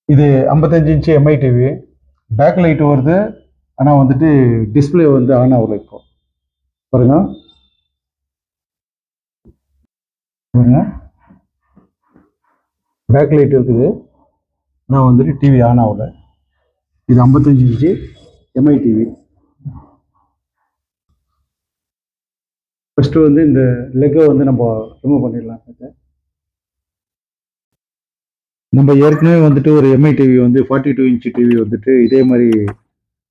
இது 55 inch MI TV. Back light வருது. ஆனால் வந்துட்டு டிஸ்பிளே வந்து ஆன் ஆகல இப்போ. பாருங்க பாருங்க, பேக் லைட் இருக்குது. ஆனால் வந்துட்டு டிவி ஆன் ஆகல. இது 55 இன்ச்சு எம்ஐ டிவி. ஃபஸ்ட்டு வந்து இந்த லெக்கை வந்து நம்ம ரிமூவ் பண்ணிடலாம். நம்ம ஏற்கனவே வந்துட்டு ஒரு எம்ஐ டிவி வந்து 42 இன்ச்சு டிவி வந்துட்டு இதே மாதிரி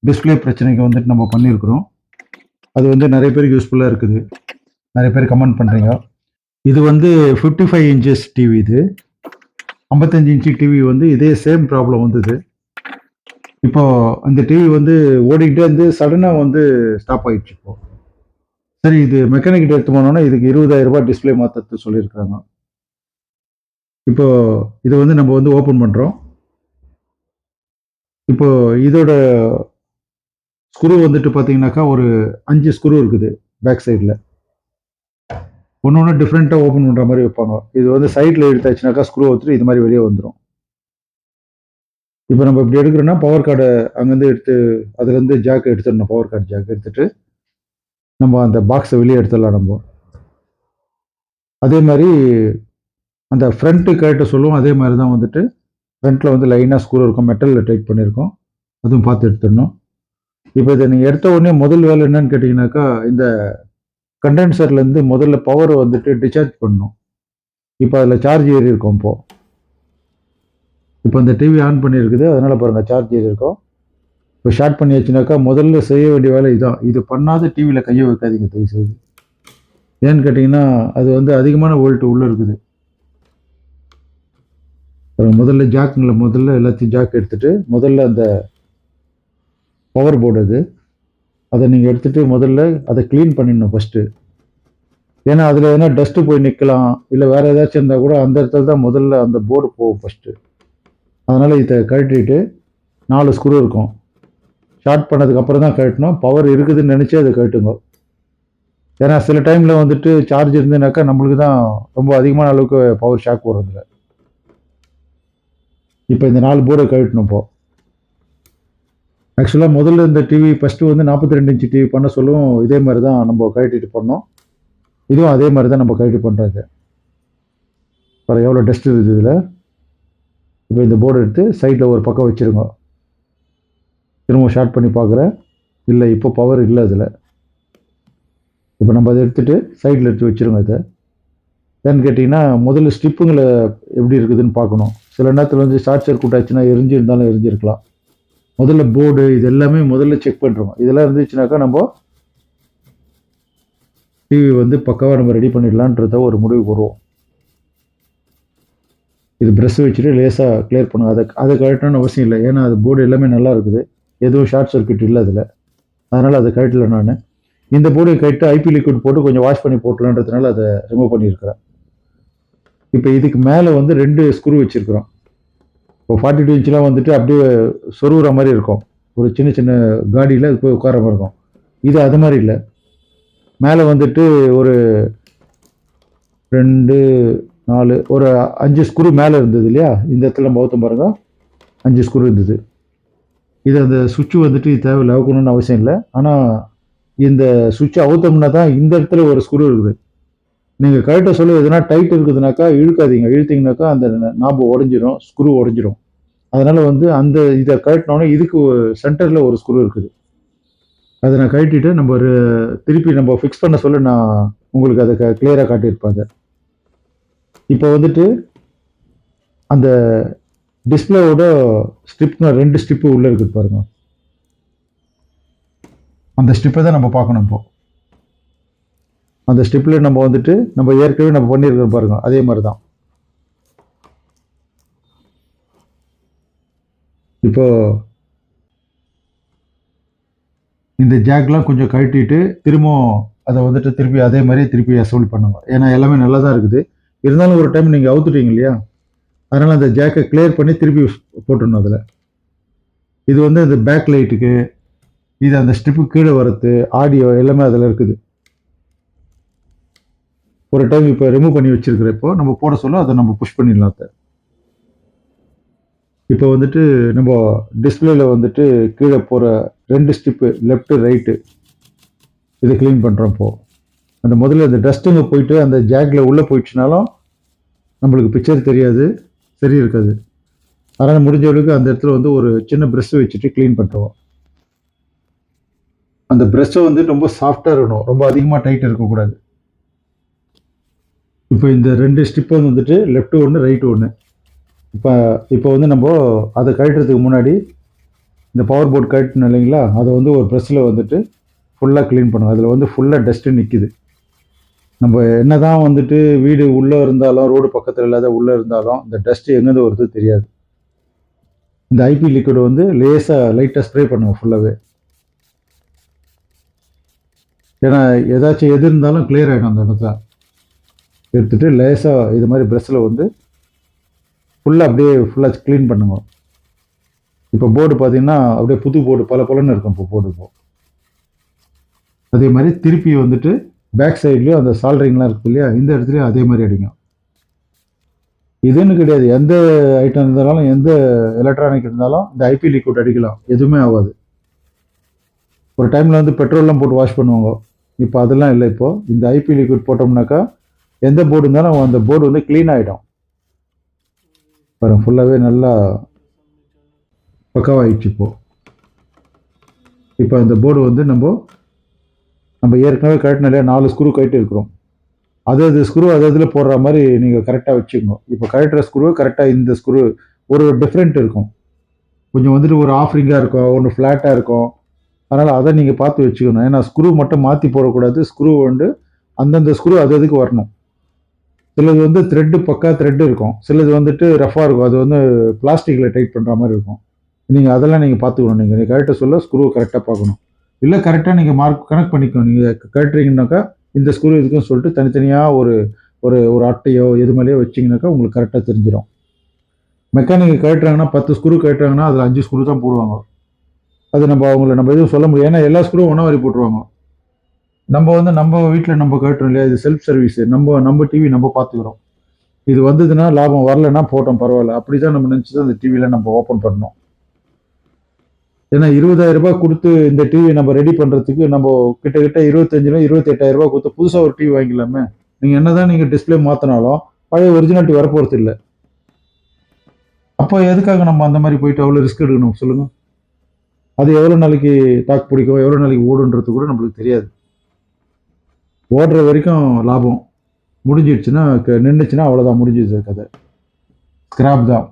டிஸ்பிளே பிரச்சனைக்கு வந்துட்டு நம்ம பண்ணியிருக்கிறோம். அது வந்து நிறைய பேருக்கு யூஸ்ஃபுல்லாக இருக்குது. நிறைய பேர் கமெண்ட் பண்ணுறீங்க. இது வந்து 55 இன்ச்சஸ் டிவி. இது 55 இன்ச்சு டிவி வந்து இதே சேம் ப்ராப்ளம் வந்தது. இப்போ அந்த டிவி வந்து ஓடிக்கிட்டே இருந்து சடனாக வந்து ஸ்டாப் ஆயிடுச்சு. இப்போ சரி, இது மெக்கானிக்கிட்ட எடுத்து போனோன்னா இதுக்கு 20,000 ரூபாய் டிஸ்பிளே மாற்றது சொல்லியிருக்காங்க. இப்போ இதை வந்து நம்ம வந்து ஓப்பன் பண்ணுறோம். இப்போ இதோட ஸ்க்ரூ வந்துட்டு பார்த்தீங்கன்னாக்கா ஒரு 5 ஸ்க்ரூ இருக்குது பேக் சைடில். ஒன்று ஒன்று டிஃப்ரெண்ட்டாக ஓப்பன் பண்ணுற மாதிரி வைப்பாங்க. இது வந்து சைடில் எடுத்தாச்சுனாக்கா ஸ்க்ரூ வந்துட்டு இது மாதிரி வெளியே வந்துடும். இப்போ நம்ம இப்படி எடுக்கிறோன்னா பவர் கார்டை அங்கேருந்து எடுத்து அதுலேருந்து ஜாக் எடுத்துடணும். பவர் கார்டு ஜாக் எடுத்துட்டு நம்ம அந்த பாக்ஸை வெளியே எடுத்துடலாம். நம்ம அதே மாதிரி அந்த ஃப்ரண்ட்டு கரெக்டாக சொல்லுவோம். அதே மாதிரி தான் வந்துட்டு ஃப்ரண்ட்டில் வந்து லைனாக ஸ்க்ரூ இருக்கும், மெட்டலில் டைட் பண்ணியிருக்கோம். அதுவும் பார்த்து எடுத்துடணும். இப்போ இதை நீங்கள் எடுத்த உடனே முதல் வேலை என்னன்னு கேட்டிங்கனாக்கா, இந்த கண்டென்சர்லேருந்து முதல்ல பவர் வந்துட்டு டிஸ்சார்ஜ் பண்ணணும். இப்போ அதில் சார்ஜ் ஏறி இருக்கும். இப்போ இந்த டிவி ஆன் பண்ணியிருக்குது, அதனால் பாருங்கள் சார்ஜ் ஏறி இருக்கும். இப்போ ஷார்ட் பண்ணியாச்சுனாக்கா முதல்ல செய்ய வேண்டிய வேலை இதுதான். இது பண்ணாத டிவியில் கையை வைக்காதீங்க தயவுசெய்து. ஏன்னு கேட்டிங்கன்னா அது வந்து அதிகமான வோல்ட் உள்ளே இருக்குது. முதல்ல ஜாக்குங்களை முதல்ல எல்லாத்தையும் ஜாக் எடுத்துட்டு முதல்ல அந்த பவர் போர்டு அது அதை நீங்கள் எடுத்துகிட்டு முதல்ல அதை க்ளீன் பண்ணிடணும் ஃபஸ்ட்டு. ஏன்னா அதில் எதனா டஸ்ட்டு போய் நிற்கலாம், இல்லை வேறு ஏதாச்சும் இருந்தால் கூட அந்த இடத்துல தான் முதல்ல அந்த போர்டு போகும் ஃபஸ்ட்டு. அதனால் இதை கழட்டிட்டு 4 ஸ்க்ரூ இருக்கும். ஷார்ட் பண்ணதுக்கப்புறம் தான் கழட்டணும். பவர் இருக்குதுன்னு நினச்சி அதை கழட்டுங்க. ஏன்னா சில டைமில் வந்துட்டு சார்ஜ் இருந்ததுனாக்கா நம்மளுக்கு தான் ரொம்ப அதிகமான அளவுக்கு பவர் ஷாக் வர்றதில்ல. இப்போ இந்த 4 போர்டை கழட்டணும். இப்போ ஆக்சுவலாக முதல்ல இந்த டிவி ஃபஸ்ட்டு வந்து 42 இன்ச்சு டிவி பண்ண சொல்லுவோம். இதே மாதிரி தான் நம்ம கழட்டிட்டு பண்ணோம். இதுவும் அதே மாதிரி தான் நம்ம கழட்டி பண்ணுறது. அப்புறம் எவ்வளோ டஸ்ட் இருக்குது இதில். இப்போ இந்த போர்டு எடுத்து சைடில் ஒரு பக்கம் வச்சுருங்க. திரும்ப ஷார்ட் பண்ணி பார்க்குறேன். இல்லை, இப்போ பவர் இல்லை அதில். இப்போ நம்ம அதை எடுத்துகிட்டு சைடில் எடுத்து வச்சுருங்க. இதை ஏன்னு கேட்டிங்கன்னா முதல்ல ஸ்ட்ரிப்புங்களை எப்படி இருக்குதுன்னு பார்க்கணும். சில நேரத்தில் வந்து ஷார்ட் சர்க்யூட் ஆச்சுன்னா எரிஞ்சிருந்தாலும் எரிஞ்சிருக்கலாம். முதல்ல போர்டு இது எல்லாமே முதல்ல செக் பண்ணுறோம். இதெல்லாம் இருந்துச்சுனாக்கா நம்ம டிவி வந்து பக்காவாக நம்ம ரெடி பண்ணிடலான்றத ஒரு முடிவுக்கு வருவோம். இது ப்ரெஷ் வச்சுட்டு லேசாக கிளியர் பண்ணுங்க. அதை கழட்டணும்னு அவசியம் இல்லை. ஏன்னா அது போர்டு எல்லாமே நல்லா இருக்குது, எதுவும் ஷார்ட் சர்க்யூட் இல்லை அதில். அதனால் அதை கழட்டலை நான். இந்த போர்டை கழட்டு ஐபி லிக்விட் போட்டு கொஞ்சம் வாஷ் பண்ணி போட்டலான்றதுனால அதை ரிமூவ் பண்ணியிருக்கிறேன். இப்போ இதுக்கு மேலே வந்து 2 ஸ்க்ரூ வச்சுருக்குறோம். இப்போ 42 இன்ச்லாம் வந்துட்டு அப்படியே சொருகிற மாதிரி இருக்கும். ஒரு சின்ன சின்ன காடியில் அது போய் உட்கார மாதிரி இருக்கும். இது அது மாதிரி இல்லை. மேலே வந்துட்டு ஒரு 2, 4 ஒரு 5 ஸ்க்ரூ மேலே இருந்தது இல்லையா. இந்த இடத்துல பௌத்தம் பாருங்க, 5 ஸ்க்ரூ இருந்தது. இது அந்த சுவிட்சு வந்துட்டு தேவையில்லை, அவுக்கணும்னு அவசியம் இல்லை. ஆனால் இந்த சுவிட்சை அவுத்தோம்னா தான் இந்த இடத்துல ஒரு ஸ்க்ரூ இருக்குது. நீங்கள் கழட்ட சொல்ல எதுனா டைட் இருக்குதுனாக்கா இழுக்காதீங்க. இழுத்தீங்கனாக்கா அந்த நாபு உடஞ்சிரும், ஸ்க்ரூ உடஞ்சிரும். அதனால் வந்து அந்த இதை கழட்டினோன்னே இதுக்கு சென்டரில் ஒரு ஸ்க்ரூ இருக்குது. அதை நான் கழட்டிட்டு நம்ம திருப்பி நம்ம ஃபிக்ஸ் பண்ண சொல்ல நான் உங்களுக்கு அதை கிளியராக காட்டியிருப்பேன். இப்போ வந்துட்டு அந்த டிஸ்பிளேவோட ஸ்ட்ரிப்னா 2 ஸ்ட்ரிப்பு உள்ளே இருக்குது பாருங்க. அந்த ஸ்ட்ரிப்பை தான் நம்ம பார்க்கணும். இப்போ அந்த ஸ்ட்ரிப்பில் நம்ம வந்துட்டு நம்ம ஏற்கனவே நம்ம பண்ணியிருக்கோம் பாருங்க, அதே மாதிரி தான். இப்போ இந்த ஜாக்லாம் கொஞ்சம் கழட்டிட்டு திரும்பவும் அதை வந்துட்டு திருப்பி அதே மாதிரி திருப்பி அசம்பிள் பண்ணுங்க. ஏன்னா எல்லாமே நல்லா தான் இருக்குது. இருந்தாலும் ஒரு டைம் நீங்கள் அவுத்துட்டீங்க இல்லையா, அதனால் அந்த ஜாக்கை கிளியர் பண்ணி திருப்பி போட்டுடணும் அதில். இது வந்து அந்த பேக் லைட்டுக்கு, இது அந்த ஸ்ட்ரிப்பு கீழே வரது, ஆடியோ எல்லாமே அதில் இருக்குது. ஒரு டைம் இப்போ ரிமூவ் பண்ணி வச்சிருக்கிறப்போ நம்ம போட சொல்ல அதை நம்ம புஷ் பண்ணிடலாம். இப்போ வந்துட்டு நம்ம டிஸ்பிளேல வந்துட்டு கீழே போகிற 2 ஸ்டிப்பு லெஃப்ட் ரைட்டு இதை க்ளீன் பண்ணுறோம் இப்போது. அந்த முதல்ல இந்த டஸ்ட்டுங்க போயிட்டு அந்த ஜாக்ல உள்ளே போயிடுச்சுனாலும் நம்மளுக்கு பிக்சர் தெரியாது, சரி இருக்காது. அதனால் முடிஞ்ச அளவுக்கு அந்த இடத்துல வந்து ஒரு சின்ன ப்ரெஷ் வச்சுட்டு க்ளீன் பண்ணுறோம். அந்த ப்ரெஷ்ஷை வந்து ரொம்ப சாஃப்டாக இருக்கணும், ரொம்ப அதிகமாக டைட் இருக்கக்கூடாது. இப்போ இந்த 2 ஸ்டிப்பு வந்துட்டு லெஃப்ட் ஒன்று ரைட்டு ஒன்று. இப்போ இப்போ வந்து நம்ம அதை கழட்டுறதுக்கு முன்னாடி இந்த பவர் போர்ட் கழட்டணும் இல்லைங்களா, அதை வந்து ஒரு ப்ரெஷ்ஷில் வந்துட்டு ஃபுல்லாக க்ளீன் பண்ணுவோம். அதில் வந்து ஃபுல்லாக டஸ்ட்டு நிற்கிது. நம்ம என்ன தான் வந்துட்டு வீடு உள்ளே இருந்தாலும், ரோடு பக்கத்தில் இல்லாத உள்ளே இருந்தாலும் இந்த டஸ்ட்டு எங்கேருந்து வருது தெரியாது. இந்த ஐபி லிக்விட் வந்து லேசாக லைட்டாக ஸ்ப்ரே பண்ணுவோம் ஃபுல்லாகவே. ஏன்னா ஏதாச்சும் எது இருந்தாலும் கிளியர் ஆகிடும் அந்த இடத்துல. எடுத்துகிட்டு லேசாக இது மாதிரி ப்ரெஷ்ஷில் வந்து ஃபுல்லாக அப்படியே ஃபுல்லாக க்ளீன் பண்ணுங்க. இப்போ போர்டு பார்த்தீங்கன்னா அப்படியே புது போர்டு பல பலன்னு இருக்கும். இப்போ போர்டு இப்போ அதே மாதிரி திருப்பி வந்துட்டு பேக் சைட்லேயும் அந்த சால்ட்ரிங்லாம் இருக்குது இல்லையா, இந்த இடத்துலையும் அதே மாதிரி அடிங்க. இதுன்னு கிடையாது, எந்த ஐட்டம் இருந்தாலும் எந்த எலக்ட்ரானிக் இருந்தாலும் இந்த ஐபி லிக்விட் அடிக்கலாம், எதுவுமே ஆகாது. ஒரு டைமில் வந்து பெட்ரோல்லாம் போட்டு வாஷ் பண்ணுவாங்க, இப்போ அதெல்லாம் இல்லை. இப்போது இந்த ஐபி லிக்விட் போட்டோம்னாக்கா எந்த போர்டு இருந்தாலும் அந்த போர்டு வந்து க்ளீன் ஆகிடும். பாருங்கள் ஃபுல்லாகவே நல்லா பக்காவாகிடுச்சு. இப்போ இந்த போர்டு வந்து நம்ம ஏற்கனவே கழட்டினாலே 4 ஸ்க்ரூ கழட்டி இருக்கிறோம். அது ஸ்க்ரூ இதில் போடுற மாதிரி நீங்கள் கரெக்டாக வச்சுக்கணும். இப்போ கழட்டுற ஸ்க்ரூ கரெக்டாக இந்த ஸ்க்ரூ ஒரு டிஃப்ரெண்ட் இருக்கும். கொஞ்சம் வந்துட்டு ஒரு ஆஃப்ரிங்காக இருக்கும், ஒன்று ஃப்ளாட்டாக இருக்கும். அதனால் அதை நீங்கள் பார்த்து வச்சுக்கணும். ஏன்னா ஸ்க்ரூ மட்டும் மாற்றி போடக்கூடாது. ஸ்க்ரூ வந்து அந்தந்த ஸ்க்ரூ அதுக்கு வரணும். சிலது வந்து த்ரெட்டு பக்கா த்ரெட்டு இருக்கும், சிலது வந்துட்டு ரஃபாக இருக்கும். அது வந்து பிளாஸ்டிக்கில் டைட் பண்ணுற மாதிரி இருக்கும். அதெல்லாம் நீங்கள் பார்த்துக்கணும். நீங்கள் கழட்ட சொல்ல ஸ்க்ரூ கரெக்டாக பார்க்கணும். இல்லை கரெக்டாக நீங்கள் மார்க் கனெக்ட் பண்ணிக்கணும். நீங்கள் கழட்டுறீங்கன்னாக்கா இந்த ஸ்க்ரூ இதுக்குன்னு சொல்லிட்டு தனித்தனியாக ஒரு ஒரு ஒரு அட்டையோ எது மேலேயோ வச்சிங்கனாக்கா உங்களுக்கு கரெக்டாக தெரிஞ்சிடும். மெக்கானிக் கழட்டுறாங்கன்னா 10 ஸ்க்ரூ கழட்டுறாங்கன்னா அதில் 5 ஸ்க்ரூ தான் போடுவாங்க. அது நம்ம எதுவும் சொல்ல முடியாது. ஏன்னா எல்லா ஸ்க்ரூவும் ஒன்றா மாதிரி போட்டுருவாங்க. நம்ம வீட்டில் நம்ம கழட்டுறோம் இல்லையா, இது செல்ஃப் சர்வீஸ். நம்ம டிவி நம்ம பார்த்துக்கிறோம். இது வந்ததுன்னா லாபம், வரலைன்னா போட்டோம் பரவாயில்ல, அப்படி தான் நம்ம நினச்சி தான் இந்த டிவியில் நம்ம ஓப்பன் பண்ணோம். ஏன்னா 20,000 ரூபாய் கொடுத்து இந்த டிவி நம்ம ரெடி பண்ணுறதுக்கு நம்ம கிட்டத்தட்ட 25,000 ரூபாய் கொடுத்து புதுசாக ஒரு டிவி வாங்கிக்கலாமே. நீங்கள் என்னதான் நீங்கள் டிஸ்பிளே மாற்றினாலும் பழைய ஒரிஜினாலிட்டி வரப்போகிறது இல்லை. அப்போ எதுக்காக நம்ம அந்த மாதிரி போயிட்டு அவ்வளோ ரிஸ்க் எடுக்கணும் சொல்லுங்கள்? அது எவ்வளோ நாளைக்கு தாக்கு பிடிக்கும், எவ்வளோ நாளைக்கு ஓடுன்றது கூட நம்மளுக்கு தெரியாது. ஓடுற வரைக்கும் லாபம், முடிஞ்சிடுச்சுன்னா நின்றுச்சுன்னா அவ்வளோதான், முடிஞ்சிடுச்சு கதை, ஸ்கிராப் தான்.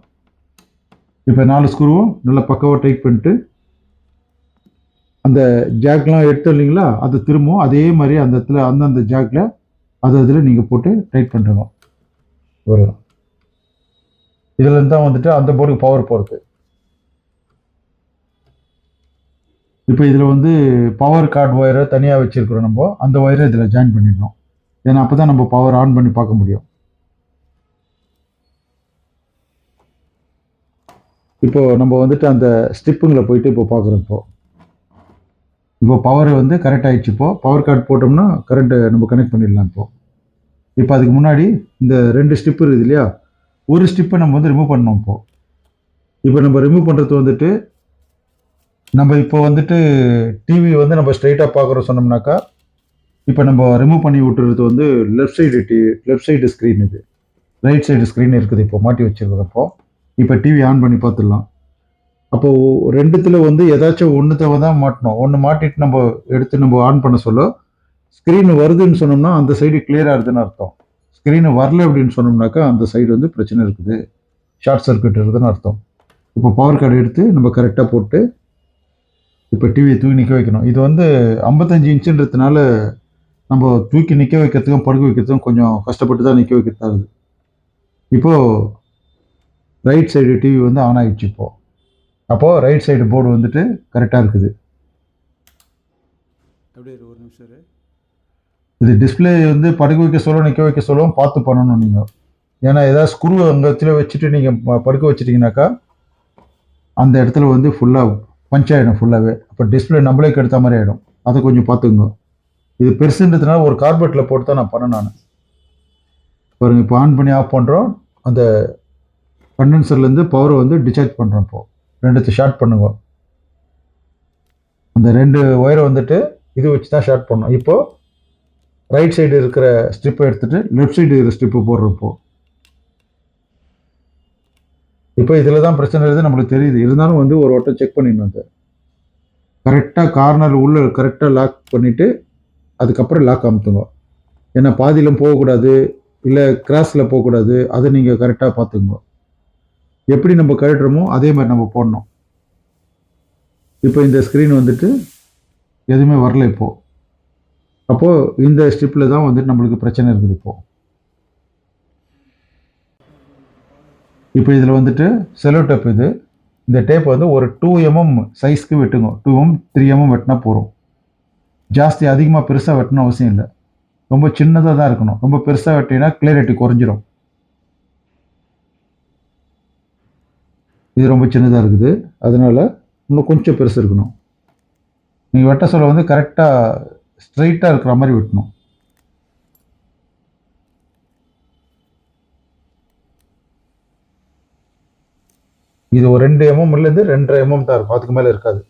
இப்போ 4 ஸ்க்ரூவும் நல்லா பக்காவாக டைட் பண்ணிட்டு அந்த ஜாக்லாம் எடுத்து இல்லைங்களா, அது திரும்பவும் அதே மாதிரி அந்த இடத்துல அந்தந்த ஜாக்கில் அதில் நீங்கள் போட்டு டைட் பண்ணுறோம். வரும் இதுலேருந்து தான் வந்துட்டு அந்த போர்டுக்கு பவர் போகிறது. இப்போ இதில் வந்து பவர் கார்டு ஒயரை தனியாக வச்சுருக்கிறோம். நம்ம அந்த ஒயரை இதில் ஜாயின் பண்ணிடணும். ஏன்னா அப்போ தான் நம்ம பவர் ஆன் பண்ணி பார்க்க முடியும். இப்போது நம்ம வந்துட்டு அந்த ஸ்டிப்புங்களை போயிட்டு இப்போ பார்க்குறோம். இப்போ பவர் வந்து கரெக்ட் ஆகிடுச்சு. இப்போது பவர் கார்டு போட்டோம்னா கரண்ட்டை நம்ம கனெக்ட் பண்ணிடலாம். இப்போ அதுக்கு முன்னாடி இந்த 2 ஸ்டிப்பு இருக்குது இல்லையா, ஒரு ஸ்டிப்பை நம்ம வந்து ரிமூவ் பண்ணோம். இப்போ நம்ம ரிமூவ் பண்ணுறது வந்துட்டு நம்ம இப்போ வந்துட்டு டிவி வந்து நம்ம ஸ்ட்ரைட்டாக பார்க்குறோம் சொன்னோம்னாக்கா, இப்போ நம்ம ரிமூவ் பண்ணி விட்டுறது வந்து லெஃப்ட் சைடு ஸ்க்ரீன், இது ரைட் சைடு ஸ்க்ரீன் இருக்குது. இப்போ மாட்டி வச்சுருக்கிறப்போ இப்போ டிவி ஆன் பண்ணி பார்த்துடலாம். அப்போது ரெண்டுத்தில் வந்து ஏதாச்சும் ஒன்றுத்தை தான் மாட்டணும். ஒன்று மாட்டிட்டு நம்ம எடுத்து நம்ம ஆன் பண்ண சொல்ல ஸ்க்ரீன் வருதுன்னு சொன்னோம்னா அந்த சைடு கிளியராக இருக்குதுன்னு அர்த்தம். ஸ்க்ரீனு வரல அப்படின்னு சொன்னோம்னாக்கா அந்த சைடு வந்து பிரச்சனை இருக்குது, ஷார்ட் சர்க்யூட் இருக்குதுன்னு அர்த்தம். இப்போ பவர் கார்டு எடுத்து நம்ம கரெக்டாக போட்டு இப்போ டிவியை தூக்கி நிற்க வைக்கணும். இது வந்து 55 இன்ச்சுன்றதுனால நம்ம தூக்கி நிற்க வைக்கிறதுக்கும் படுக்க வைக்கிறதுக்கும் கொஞ்சம் கஷ்டப்பட்டு தான் நிற்க வைக்கிறதாகுது. இப்போது ரைட் சைடு டிவி வந்து ஆன் ஆகிடுச்சு. அப்போது ரைட் சைடு போர்டு வந்துட்டு கரெக்டாக இருக்குது. அப்படியே ஒரு நிமிஷம், இது டிஸ்பிளே வந்து படுக்க வைக்க சொல்ல நிற்க வைக்க சொல்லவும் பார்த்து பண்ணணும் நீங்கள். ஏன்னா ஏதாவது ஸ்க்ரூ அங்கே இடத்துல வச்சுட்டு நீங்கள் படுக்க வச்சிட்டிங்கனாக்கா அந்த இடத்துல வந்து ஃபுல்லாக பஞ்ச் ஆகிடும் ஃபுல்லாகவே. அப்போ டிஸ்பிளே நம்மளே கெடுத்த மாதிரி ஆகிடும். அதை கொஞ்சம் பார்த்துங்க. இது பெருசுன்றதுனால ஒரு கார்பெட்டில் போட்டு தான் நான் பண்ணேன். பாருங்கள் இப்போ ஆன் பண்ணி ஆஃப் பண்ணுறோம். அந்த கண்டென்சர்லேருந்து பவரை வந்து டிஸ்சார்ஜ் பண்ணுறோம். இப்போது ரெண்டுத்தை ஷார்ட் பண்ணுங்க. அந்த 2 ஒயரை வந்துட்டு இது வச்சு தான் ஷார்ட் பண்ணோம். இப்போது ரைட் சைடு இருக்கிற ஸ்ட்ரிப்பை எடுத்துகிட்டு லெஃப்ட் சைடு இருக்கிற ஸ்ட்ரிப்பு போடுறோம். இப்போ இதில் தான் பிரச்சனை இருக்குது நம்மளுக்கு தெரியுது. இருந்தாலும் வந்து ஒரு வட்டம் செக் பண்ணிடணும். அதை கரெக்டாக கார்னர் உள்ள கரெக்டாக லாக் பண்ணிவிட்டு அதுக்கப்புறம் லாக் அமுத்துங்க. ஏன்னா பாதியிலும் போகக்கூடாது, இல்லை கிராஸில் போகக்கூடாது. அதை நீங்கள் கரெக்டாக பார்த்துக்குங்க. எப்படி நம்ம கழட்டுறோமோ அதே மாதிரி நம்ம போடணும். இப்போ இந்த ஸ்க்ரீன் வந்துட்டு எதுவுமே வரல இப்போது. அப்போது இந்த ஸ்ட்ரிப்பில் தான் வந்துட்டு நம்மளுக்கு பிரச்சனை இருக்குது. இப்போ இதில் வந்துட்டு செலோ டேப் இது. இந்த டேப் வந்து ஒரு 2 mm சைஸ்க்கு வெட்டுங்க. 2 mm 3 mm வெட்டினா போகிறோம். ஜாஸ்தி அதிகமாக பெருசாக வெட்டணும் அவசியம் இல்லை. ரொம்ப சின்னதாக தான் இருக்கணும். ரொம்ப பெருசாக வெட்டினா கிளியரிட்டி குறைஞ்சிரும். இது ரொம்ப சின்னதாக இருக்குது, அதனால் இன்னும் கொஞ்சம் பெருசு இருக்கணும். நீங்கள் வெட்ட சொல்ல வந்து கரெக்டாக ஸ்ட்ரைட்டாக இருக்கிற மாதிரி வெட்டணும். இது ஒரு 2 mmலேருந்து 2.5 mm தான் இருக்கும், அதுக்கு மேலே இருக்காது.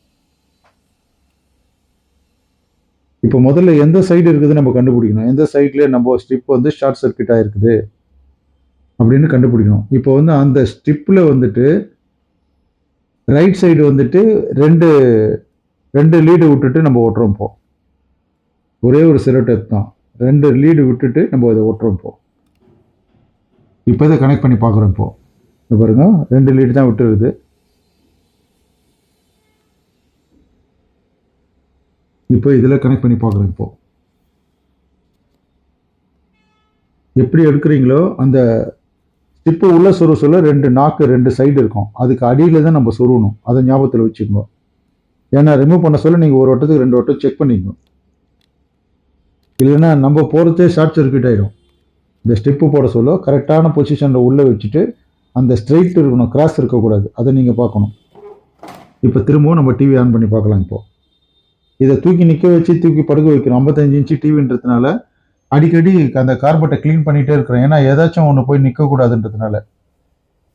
இப்போ முதல்ல எந்த சைடு இருக்குது நம்ம கண்டுபிடிக்கணும். எந்த சைட்லேயே நம்ம ஸ்ட்ரிப் வந்து ஷார்ட் சர்க்கியூட் ஆகிருக்குது அப்படின்னு கண்டுபிடிக்கணும். இப்போ வந்து அந்த ஸ்ட்ரிப்பில் வந்துட்டு ரைட் சைடு வந்துட்டு ரெண்டு லீடு விட்டுட்டு நம்ம ஓட்டுறோம். இப்போ ஒரே ஒரு செலோ டேப் தான், 2 லீடு விட்டுட்டு நம்ம இதை ஓட்டுறோம். இப்போ இதை கனெக்ட் பண்ணி பார்க்குறோம். இப்போ பாருங்க, 2 லீடு தான் விட்டுருக்குது. இப்போ இதில் கனெக்ட் பண்ணி பார்க்குறோம். இப்போ எப்படி எடுக்கிறீங்களோ அந்த ஸ்டிப்பு உள்ள சொல்ல 2 நாக்கு 2 சைடு இருக்கும். அதுக்கு அடியில் தான் நம்ம சொருகணும். அதை ஞாபகத்தில் வச்சுக்கோங்க. ஏன்னா ரிமூவ் பண்ண சொல்ல நீங்கள் ஒரு வட்டத்துக்கு 2 வட்டம் செக் பண்ணிக்கணும். இல்லைன்னா நம்ம போகிறதே ஷார்ட் சர்க்கியூட் ஆகிடும். இந்த ஸ்டிப்பு போட சொல்ல கரெக்டான பொசிஷனில் உள்ளே வச்சுட்டு அந்த ஸ்ட்ரைட் இருக்கணும், கிராஸ் இருக்கக்கூடாது. அதை நீங்கள் பார்க்கணும். இப்போ திரும்பவும் நம்ம டிவி ஆன் பண்ணி பார்க்கலாம். இப்போது இதை தூக்கி நிற்க வச்சு தூக்கி படுக்க வைக்கணும். 55 இன்ச்சு டிவின்றதுனால அடிக்கடி அந்த கார்பெட்டை க்ளீன் பண்ணிகிட்டே இருக்கிறேன். ஏன்னா ஏதாச்சும் ஒன்று போய் நிற்கக்கூடாதுன்றதுனால.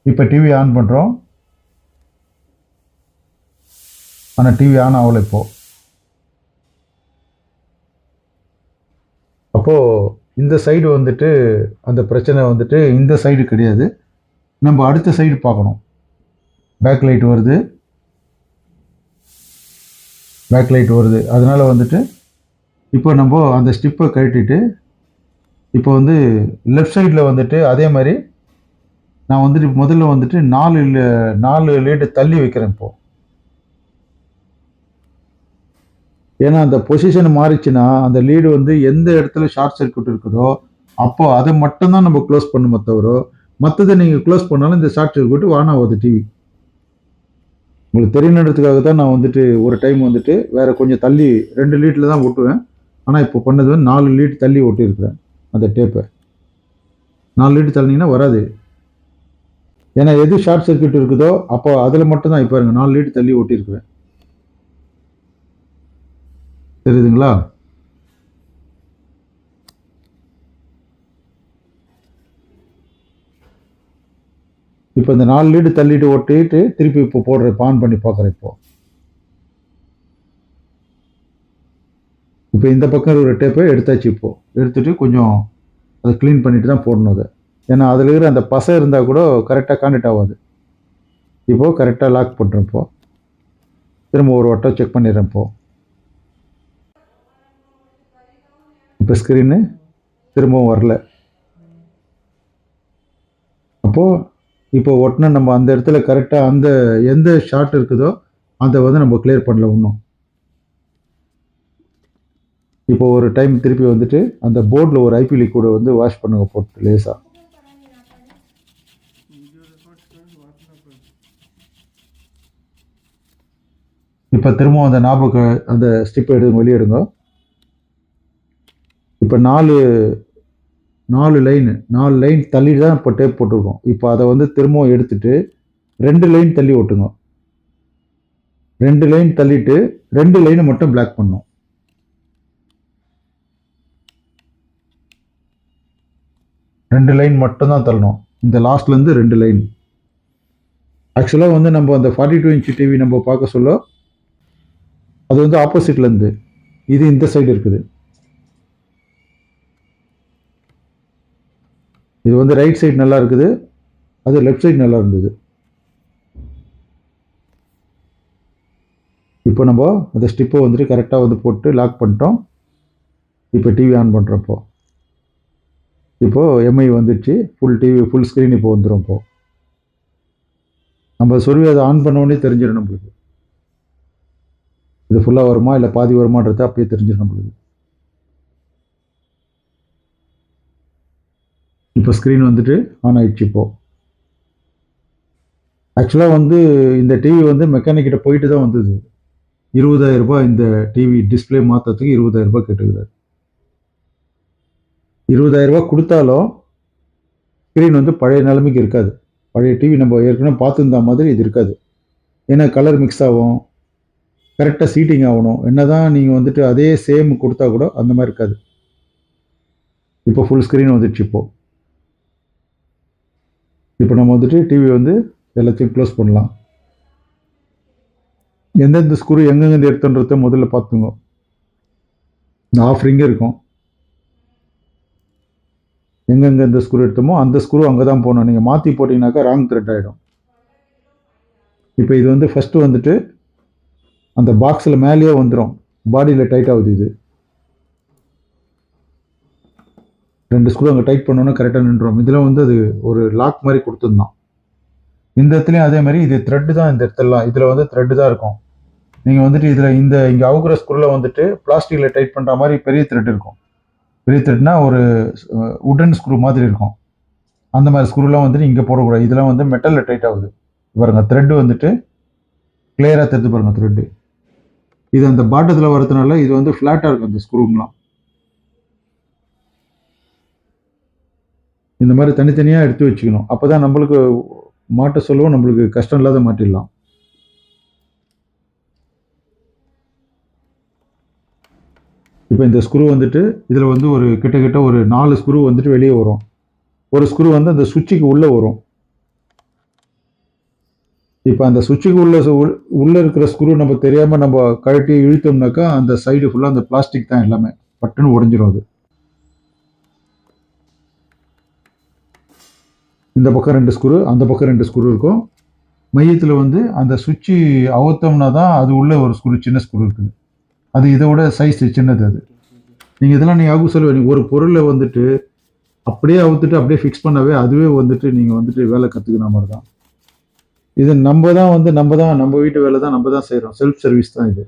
இப்போ டிவி ஆன் பண்ணுறோம், ஆனால் டிவி ஆன் ஆகலை. அப்போது இந்த சைடு வந்துட்டு அந்த பிரச்சனை வந்துட்டு இந்த சைடு கிடையாது. நம்ம அடுத்த சைடு பார்க்கணும். பேக் லைட் வருது. அதனால் வந்துட்டு இப்போ நம்ம அந்த ஸ்டிப்பை கழட்டிட்டு இப்போ வந்து லெஃப்ட் சைடில் வந்துட்டு அதே மாதிரி நான் வந்துட்டு முதல்ல வந்துட்டு 4 லீடு தள்ளி வைக்கிறேன். இப்போது ஏன்னா அந்த பொசிஷன் மாறிச்சுன்னா அந்த லீடு வந்து எந்த இடத்துல ஷார்ட் சர்க்கியூட் இருக்குதோ அப்போ அதை மட்டும்தான் நம்ம க்ளோஸ் பண்ணுமே தவிர மற்றதை நீங்கள் க்ளோஸ் பண்ணாலும் இந்த ஷார்ட் சர்க்கியூட் ஆன் ஆகுது. டிவி உங்களுக்கு தெரியணுன்றதுக்காக தான் நான் வந்துட்டு ஒரு டைம் வந்துட்டு வேறு கொஞ்சம் தள்ளி 2 லீட்டில் தான் ஒட்டுவேன். ஆனால் இப்போ பண்ணது வந்து 4 லீட் தள்ளி ஒட்டியிருக்கிறேன் அந்த டேப்பை. 4 லீட் தள்ளினீங்கன்னா வராது. ஏன்னா எது ஷார்ட் சர்க்கியூட் இருக்குதோ அப்போ அதில் மட்டும்தான் இப்போ 4 லீட் தள்ளி ஒட்டியிருக்கிறேன். தெரியுதுங்களா? இப்போ இந்த 4 லீடு தள்ளிட்டு ஒட்டிட்டு திருப்பி இப்போ போடுறேன், ஆன் பண்ணி பார்க்குறேன். இப்போ இந்த பக்கம் ஒரு டேப்பை எடுத்தாச்சு. இப்போது எடுத்துகிட்டு கொஞ்சம் அதை க்ளீன் பண்ணிட்டு தான் போடணும் அதை. ஏன்னா அதில் இருக்கிற அந்த பசை இருந்தால் கூட கரெக்டாக கான்டெக்ட் ஆகாது. இப்போது கரெக்டாக லாக் பண்ணுறேன். திரும்ப ஒரு வட்டம் செக் பண்ணிடுறேன். இப்போ ஸ்க்ரீனு திரும்பவும் வரல. அப்போது இப்போ ஒட்டினா நம்ம அந்த இடத்துல கரெக்டாக அந்த எந்த ஷார்ட் இருக்குதோ அதை வந்து நம்ம கிளியர் பண்ணல இன்னும். இப்போ ஒரு டைம் திருப்பி வந்துட்டு அந்த போர்டில் ஒரு ஐபி லிக்விட் வந்து வாஷ் பண்ணுங்க போட்டு லேசாக. இப்போ திரும்பவும் அந்த ஞாபக அந்த ஸ்டிப்பை வெளியே எடுங்க. இப்போ 4 லைன் தள்ளி தான் இப்போ டேப் போட்டிருக்கோம். இப்போ அதை வந்து திரும்பவும் எடுத்துட்டு 2 லைன் தள்ளி ஓட்டுங்க. 2 லைன் தள்ளிட்டு 2 லைனை மட்டும் பிளாக் பண்ணும். 2 லைன் மட்டும் தான் தள்ளணும். இந்த லாஸ்ட்லேருந்து 2 லைன். ஆக்சுவலாக வந்து நம்ம அந்த 42 இன்ச் டிவி நம்ம பார்க்க சொல்ல அது வந்து ஆப்போசிட்ல இருந்து இது இந்த சைடு இருக்குது. இது வந்து ரைட் சைடு நல்லா இருக்குது, அது லெஃப்ட் சைடு நல்லா இருந்தது. இப்போ நம்ம அந்த ஸ்டிப்பை வந்துட்டு கரெக்டாக வந்து போட்டு லாக் பண்ணிட்டோம். இப்போ டிவி ஆன் பண்ணுறப்போ இப்போது எம்ஐ வந்துடுச்சு, ஃபுல் டிவி ஃபுல் ஸ்க்ரீன் இப்போ வந்துடும். இப்போது நம்ம சொருவி அதை ஆன் பண்ணோடனே தெரிஞ்சிடும் நம்மளுக்கு இது ஃபுல்லாக வருமா இல்லை பாதி வருமானதை அப்படியே தெரிஞ்சிடும் நம்மளுக்கு. இப்போ ஸ்க்ரீன் வந்துட்டு ஆன் ஆயிடுச்சு. இப்போது ஆக்சுவலாக வந்து இந்த டிவி வந்து மெக்கானிக்கிட்ட போயிட்டு தான் வந்தது. 20,000 ரூபாய் இந்த டிவி டிஸ்பிளே மாற்றத்துக்கு 20,000 ரூபாய் கேட்டுக்கிறார். 20,000 ரூபாய் கொடுத்தாலும் ஸ்க்ரீன் வந்து பழைய நிலைமைக்கு இருக்காது. பழைய டிவி நம்ம ஏற்கனவே பார்த்துருந்த மாதிரி இது இருக்காது. ஏன்னா கலர் மிக்ஸ் ஆகும், கரெக்டாக சீட்டிங் ஆகணும். என்ன தான் நீங்கள் வந்துட்டு அதே சேம் கொடுத்தா கூட அந்த மாதிரி இருக்காது. இப்போ ஃபுல் ஸ்க்ரீன் வந்துடுச்சு. இப்போ நம்ம வந்துட்டு டிவி வந்து எல்லாத்தையும் க்ளோஸ் பண்ணலாம். எந்தெந்த ஸ்க்ரூ எங்கெங்கே எடுத்துன்றத முதல்ல பார்த்துங்க. இந்த ஆஃப் ரிங்கே இருக்கும், எங்கெங்கே இந்த ஸ்க்ரூ எடுத்தோமோ அந்த ஸ்க்ரூ அங்கே தான் போகணும். நீங்கள் மாற்றி போட்டிங்கனாக்கா ராங் த்ரெட் ஆகிடும். இப்போ இது வந்து ஃபஸ்ட்டு வந்துட்டு அந்த பாக்ஸில் மேலேயே வந்துடும், பாடியில் டைட் ஆகுது. இது 2 ஸ்க்ரூ அங்கே டைட் பண்ணோன்னா கரெக்டாக நின்றுடும். இதில் வந்து அது ஒரு லாக் மாதிரி கொடுத்துருந்தான். இந்த இடத்துலையும் அதே மாதிரி இது த்ரெட்டு தான். இந்த இடத்துலலாம் இதில் வந்து த்ரெட்டு தான் இருக்கும். நீங்கள் வந்துட்டு இதில் இங்கே அவுக்குற ஸ்க்ரூவில் வந்துட்டு பிளாஸ்டிக்கில் டைட் பண்ணுற மாதிரி பெரிய த்ரெட் இருக்கும். பெரிய த்ரெட்னா ஒரு உடன் ஸ்க்ரூ மாதிரி இருக்கும். அந்த மாதிரி ஸ்க்ரூலாம் வந்துட்டு இங்கே போடக்கூடாது. இதெல்லாம் வந்து மெட்டலில் டைட் ஆகுது பாருங்கள். த்ரெட்டு வந்துட்டு கிளியராக தெரிஞ்சு பாருங்கள் த்ரெட்டு. இது அந்த பாட்டத்தில் வரதுனால இது வந்து ஃப்ளாட்டாக இருக்கும் அந்த ஸ்க்ரூங்களாம். இந்த மாதிரி தனித்தனியாக எடுத்து வச்சுக்கணும். அப்போ தான் நம்மளுக்கு மாட்ட சொல்லவும் நம்மளுக்கு கஷ்டம் இல்லாத மாட்டிடலாம். இப்போ இந்த ஸ்க்ரூ வந்துட்டு இதில் வந்து ஒரு கிட்டத்தட்ட ஒரு 4 ஸ்க்ரூ வந்துட்டு வெளியே வரும். ஒரு ஸ்க்ரூ வந்து அந்த சுவிட்சுக்கு உள்ளே வரும். இப்போ அந்த சுவிட்சுக்கு உள்ளே இருக்கிற ஸ்க்ரூ நம்ம தெரியாமல் நம்ம கழட்டி இழுத்தோம்னாக்கா அந்த சைடு ஃபுல்லாக அந்த பிளாஸ்டிக் தான் எல்லாமே பட்டுன்னு உடஞ்சிரும். அது இந்த பக்கம் 2 ஸ்க்ரூ, அந்த பக்கம் 2 ஸ்க்ரூ இருக்கும். மையத்தில் வந்து அந்த சுவிட்சு அவுத்தோம்னா தான் அது உள்ள ஒரு ஸ்க்ரூ, சின்ன ஸ்க்ரூ இருக்குது. அது இதோட சைஸ் சின்னது. அது நீங்கள் இதெல்லாம் நீங்கள் ஆகும் சொல்லுவேன். ஒரு பொருளை வந்துட்டு அப்படியே அவுத்துட்டு அப்படியே ஃபிக்ஸ் பண்ணவே அதுவே வந்துட்டு நீங்கள் வந்துட்டு வேலை கற்றுக்கிற மாதிரி தான். இது நம்ம வீட்டு வேலை தான், நம்ம தான் செய்கிறோம். செல்ஃப் சர்வீஸ் தான் இது.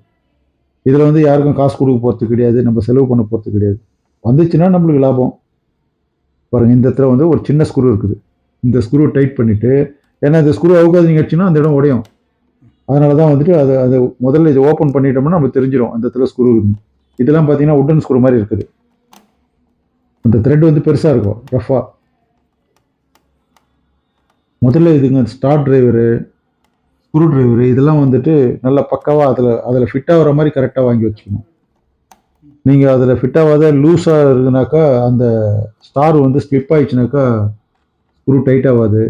இதில் வந்து யாருக்கும் காசு கொடுக்க போகிறது கிடையாது, நம்ம செலவு பண்ண போகிறது கிடையாது. வந்துச்சுன்னா நம்மளுக்கு லாபம். பாருங்கள், இந்த இடத்துல வந்து ஒரு சின்ன ஸ்க்ரூ இருக்குது. இந்த ஸ்க்ரூ டைட் பண்ணிவிட்டு, ஏன்னா இந்த ஸ்க்ரூ அவுக்காது நீங்கள் வச்சுன்னா அந்த இடம் உடையும். அதனால தான் வந்துட்டு அதை முதல்ல இதை ஓப்பன் பண்ணிட்டோம்னா நம்ம தெரிஞ்சிடும் அந்த இடத்துல ஸ்க்ரூ இருக்குது. இதெல்லாம் பார்த்தீங்கன்னா உட்டன் ஸ்க்ரூ மாதிரி இருக்குது. அந்த த்ரெட் வந்து பெருசாக இருக்கும், ரஃபாக. முதல்ல இதுங்க ஸ்டார் டிரைவரு, ஸ்க்ரூ டிரைவரு இதெல்லாம் வந்துட்டு நல்லா பக்காவாக அதில் ஃபிட் ஆகிற மாதிரி கரெக்டாக வாங்கி வச்சுக்கணும். நீங்கள் அதில் ஃபிட் ஆகாத லூஸாக இருக்குனாக்கா அந்த ஸ்டார் வந்து ஸ்லிப் ஆயிடுச்சுனாக்கா ஸ்க்ரூ டைட் ஆகாது.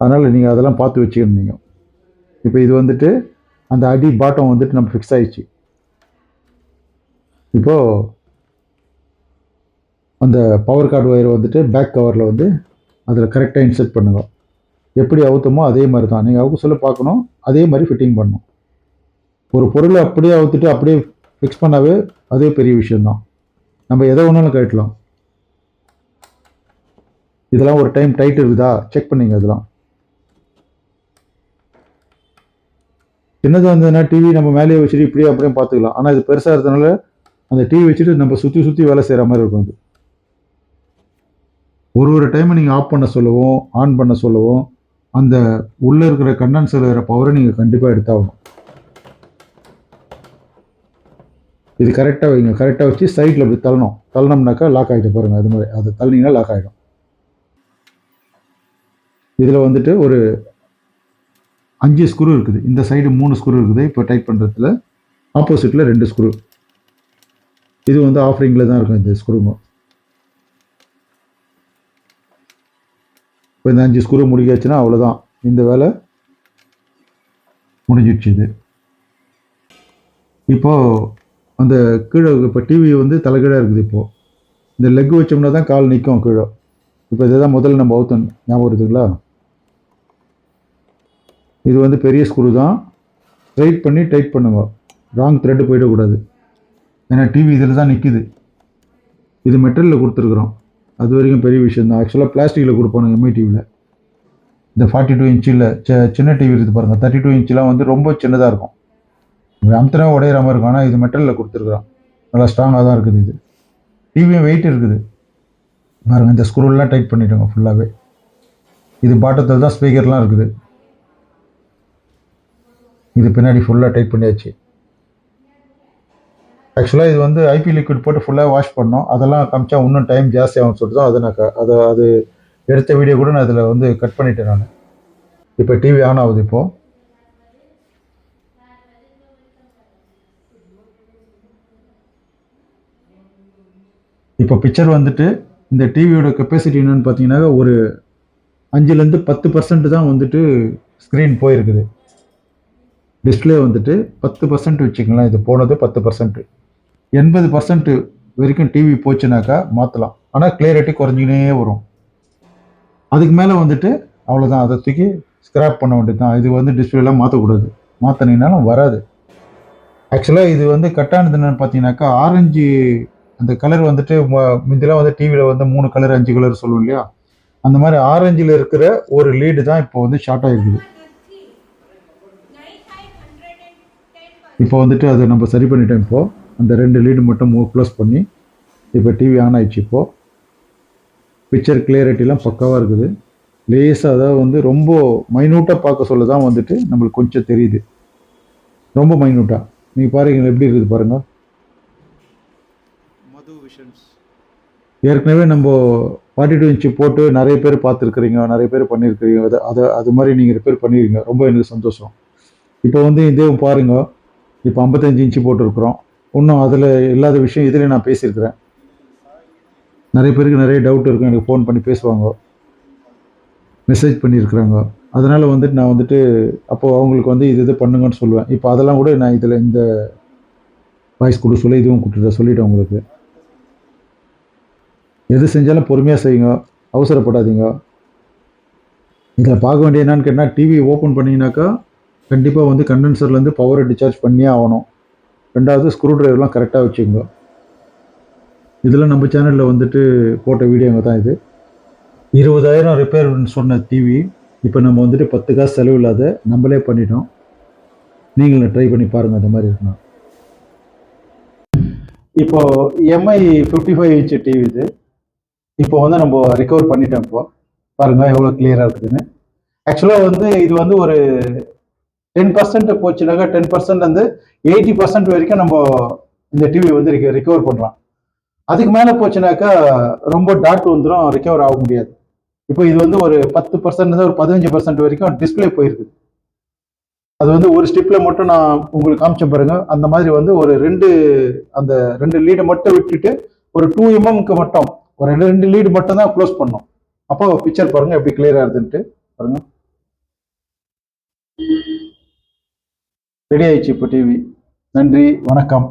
அதனால் நீங்கள் அதெல்லாம் பார்த்து வச்சுக்கணும் நீங்கள். இப்போ இது வந்துட்டு அந்த அடி பாட்டம் வந்துட்டு நம்ம ஃபிக்ஸ் ஆயிடுச்சு. இப்போது அந்த பவர் கார்டு ஒயரை வந்துட்டு பேக் கவரில் வந்து அதில் கரெக்டாக இன்செர்ட் பண்ணுங்க. எப்படி அவுத்தமோ அதே மாதிரி தான் நீங்கள் அவுக்க சொல்ல பார்க்கணும், அதே மாதிரி ஃபிட்டிங் பண்ணணும். ஒரு பொருளை அப்படியே அவுத்துட்டு அப்படியே ஃபிக்ஸ் பண்ணாவே அதே பெரிய விஷயம்தான். நம்ம எதை வேணாலும் கட்டலாம். இதெல்லாம் ஒரு டைம் டைட் இருக்குதா செக் பண்ணிங்க. இதெல்லாம் சின்னதாக இருந்ததுன்னா டிவி நம்ம மேலேயே வச்சுட்டு இப்படியே அப்படியே பார்த்துக்கலாம். ஆனால் இது பெருசாக இருக்கிறதுனால அந்த டிவி வச்சுட்டு நம்ம சுற்றி வேலை செய்கிற மாதிரி இருக்கும். அது ஒரு டைமை நீங்கள் ஆஃப் பண்ண சொல்லவும் ஆன் பண்ண சொல்லவும் அந்த உள்ளே இருக்கிற கண்டென்சர் இருக்கிற பவரை நீங்கள் கண்டிப்பாக எடுத்தாகணும். இது கரெக்டாக வைங்க. கரெக்டாக வச்சு சைடில் அப்படி தள்ளனோம்னாக்கா லாக் ஆகிட்டு பாருங்கள். அது மாதிரி அதை தள்ளினீங்கன்னா லாக் ஆகிடும். இதில் வந்துட்டு ஒரு 5 ஸ்க்ரூ இருக்குது. இந்த சைடு 3 ஸ்க்ரூ இருக்குது. இப்போ டைட் பண்ணுறதுல ஆப்போசிட்டில் 2 ஸ்க்ரூ. இது வந்து ஆஃப் ரிங்கில் தான் இருக்கும் இந்த ஸ்க்ரூங்க. இப்போ இந்த 5 ஸ்க்ரூ முடிக்காச்சுன்னா அவ்வளோதான். இந்த வேலை முடிஞ்சிடுச்சு. இது இப்போது அந்த கீழே இப்போ டிவி வந்து தலைகீழாக இருக்குது. இப்போது இந்த லெக் வச்சோம்னா தான் கால் நிற்கும் கீழே. இப்போ இதுதான் முதல்ல நம்ம அவுத்தன் ஞாபகம் இருக்குதுங்களா? இது வந்து பெரிய ஸ்க்ரூ தான். ஸ்ட்ரைட் பண்ணி டைட் பண்ணுங்க, ராங் த்ரெட்டு போயிடக்கூடாது. ஏன்னா டிவி இதில் தான் நிற்கிது. இது மெட்டீரியலில் கொடுத்துருக்குறோம், அது வரைக்கும் பெரிய விஷயம் தான். ஆக்சுவலாக பிளாஸ்டிக்கில் கொடுப்பானுங்க எம்ஐ டிவியில். இந்த 42 இன்ச்சில் சின்ன டிவி இருக்குது பாருங்கள், 32 இன்ச்செலாம் வந்து ரொம்ப சின்னதாக இருக்கும், அமுத்தினா உடையிற மாதிரி இருக்கும். ஆனால் இது மெட்டலில் கொடுத்துருக்குறோம், நல்லா ஸ்ட்ராங்காக தான் இருக்குது. இது டிவியும் வெயிட் இருக்குது பாருங்கள். இந்த ஸ்க்ரூலாம் டைட் பண்ணிவிடுங்க ஃபுல்லாகவே. இது பாட்டத்தில் தான் ஸ்பீக்கர்லாம் இருக்குது. இது பின்னாடி ஃபுல்லாக டைட் பண்ணியாச்சு. ஆக்சுவலாக இது வந்து ஐபி லிக்விட் போட்டு ஃபுல்லாக வாஷ் பண்ணோம். அதெல்லாம் காமிச்சா இன்னும் டைம் ஜாஸ்தி ஆகும்னு சொல்லிட்டு தான் அது எடுத்த வீடியோ கூட நான் இதில் வந்து கட் பண்ணிட்டேன் நான். இப்போ டிவி ஆன் ஆகுது. இப்போது இப்போ பிக்சர் வந்துட்டு இந்த டிவியோட கெப்பாசிட்டி என்னன்னு பார்த்தீங்கன்னா ஒரு 5லேருந்து 10% தான் வந்துட்டு ஸ்க்ரீன் போயிருக்குது. டிஸ்பிளே வந்துட்டு 10% வச்சுக்கலாம். இது போனது 10%. 80% வரைக்கும் டிவி போச்சுனாக்கா மாற்றலாம். ஆனால் கிளியரிட்டி குறைஞ்சினே வரும். அதுக்கு மேலே வந்துட்டு அவ்வளோதான், அதை தூக்கி ஸ்க்ராப் பண்ண வேண்டியது தான். இது வந்து டிஸ்பிளேலாம் மாற்றக்கூடாது, மாற்றினீங்கனாலும் வராது. ஆக்சுவலாக இது வந்து கட்டானது என்னென்னு பார்த்தீங்கன்னாக்கா ஆரஞ்சு அந்த கலர் வந்துட்டு முந்திலாம் வந்து டிவியில் வந்து 3 கலர் 5 கலர் சொல்லுவோம் இல்லையா, அந்த மாதிரி ஆரஞ்சில் இருக்கிற ஒரு லீடு தான் இப்போ வந்து ஷார்ட் ஆகிருக்குது. இப்போ வந்துட்டு அதை நம்ம சரி பண்ணிட்டோம். இப்போது அந்த 2 லீடு மட்டும் க்ளோஸ் பண்ணி இப்போ டிவி ஆன் ஆயிடுச்சு. இப்போது பிக்சர் கிளியரிட்டிலாம் பக்காவாக இருக்குது. லேஸாக அதாவது வந்து ரொம்ப மைனூட்டாக பார்க்க சொல்ல தான் வந்துட்டு நம்மளுக்கு கொஞ்சம் தெரியுது, ரொம்ப மைனூட்டாக. நீங்கள் பாருங்கள் எப்படி இருக்குது பாருங்கள். ஏற்கனவே நம்ம 42 இன்ச்சு போட்டு நிறைய பேர் பார்த்துருக்குறீங்க, நிறைய பேர் பண்ணியிருக்கிறீங்க. அது மாதிரி நீங்கள் ரிப்பேர் பண்ணியிருக்கீங்க, ரொம்ப எனக்கு சந்தோஷம். இப்போ வந்து இதே பாருங்கள், இப்போ 55 இன்ச்சு போட்டிருக்கிறோம். இன்னும் அதில் இல்லாத விஷயம் இதில் நான் பேசியிருக்கிறேன். நிறைய பேருக்கு நிறைய டவுட் இருக்கும், எனக்கு ஃபோன் பண்ணி பேசுவாங்க, மெசேஜ் பண்ணியிருக்கிறாங்க. அதனால் வந்துட்டு நான் வந்துட்டு அப்போது அவங்களுக்கு வந்து இது பண்ணுங்கன்னு சொல்லுவேன். இப்போ அதெல்லாம் கூட நான் இதில் இந்த வாய்ஸ் கொடுக்க சொல்லி இதுவும் சொல்லிவிட்டேன் உங்களுக்கு. எது செஞ்சாலும் பொறுமையாக செய்யுங்க, அவசரப்படாதீங்க. இதில் பார்க்க வேண்டிய என்னன்னு கேட்டால், டிவி ஓப்பன் பண்ணிங்கனாக்கா கண்டிப்பாக வந்து கண்டென்சர்லேருந்து பவரை டிஸ்சார்ஜ் பண்ணியே ஆகணும். 2வது ஸ்க்ரூ ட்ரைவர்லாம் கரெக்டாக வச்சுக்கோங்க. இதில் நம்ம சேனலில் வந்துட்டு போட்ட வீடியோங்க தான் இது. 20,000 ரிப்பேர்னு சொன்ன டிவி இப்போ நம்ம வந்துட்டு 10 காசு செலவு இல்லாத நம்மளே பண்ணிட்டோம். நீங்களும் ட்ரை பண்ணி பாருங்கள், அந்த மாதிரி இருக்கணும். இப்போது எம்ஐ 55 இன்ச்சு டிவி இது. இப்போ வந்து நம்ம ரிகவர் பண்ணிட்டோம். இப்போ பாருங்கள் எவ்வளோ கிளியராக இருக்குதுன்னு. ஆக்சுவலாக வந்து இது வந்து ஒரு 10% போச்சுனாக்கா 10% வந்து 80% வரைக்கும் நம்ம இந்த டிவி வந்து ரிகவர் பண்ணுறோம். அதுக்கு மேலே போச்சுனாக்கா ரொம்ப டாட் வந்துடும், ரிகவர் ஆக முடியாது. இப்போ இது வந்து ஒரு 10% ஒரு 15% வரைக்கும் டிஸ்பிளே போயிருக்குது. அது வந்து ஒரு ஸ்டிப்பில் மட்டும் நான் உங்களுக்கு காமிச்ச பாருங்க. அந்த மாதிரி வந்து ஒரு அந்த 2 லீடை மட்டும் விட்டுட்டு ஒரு 2 mm மட்டும் ஒரு 2 லீடு மட்டும் தான் க்ளோஸ் பண்ணோம். அப்போ பிக்சர் பாருங்க எப்படி கிளியரா இருக்குன்ட்டு பாருங்க. ரெடி ஆயிடுச்சு இப்போ டிவி. நன்றி, வணக்கம்.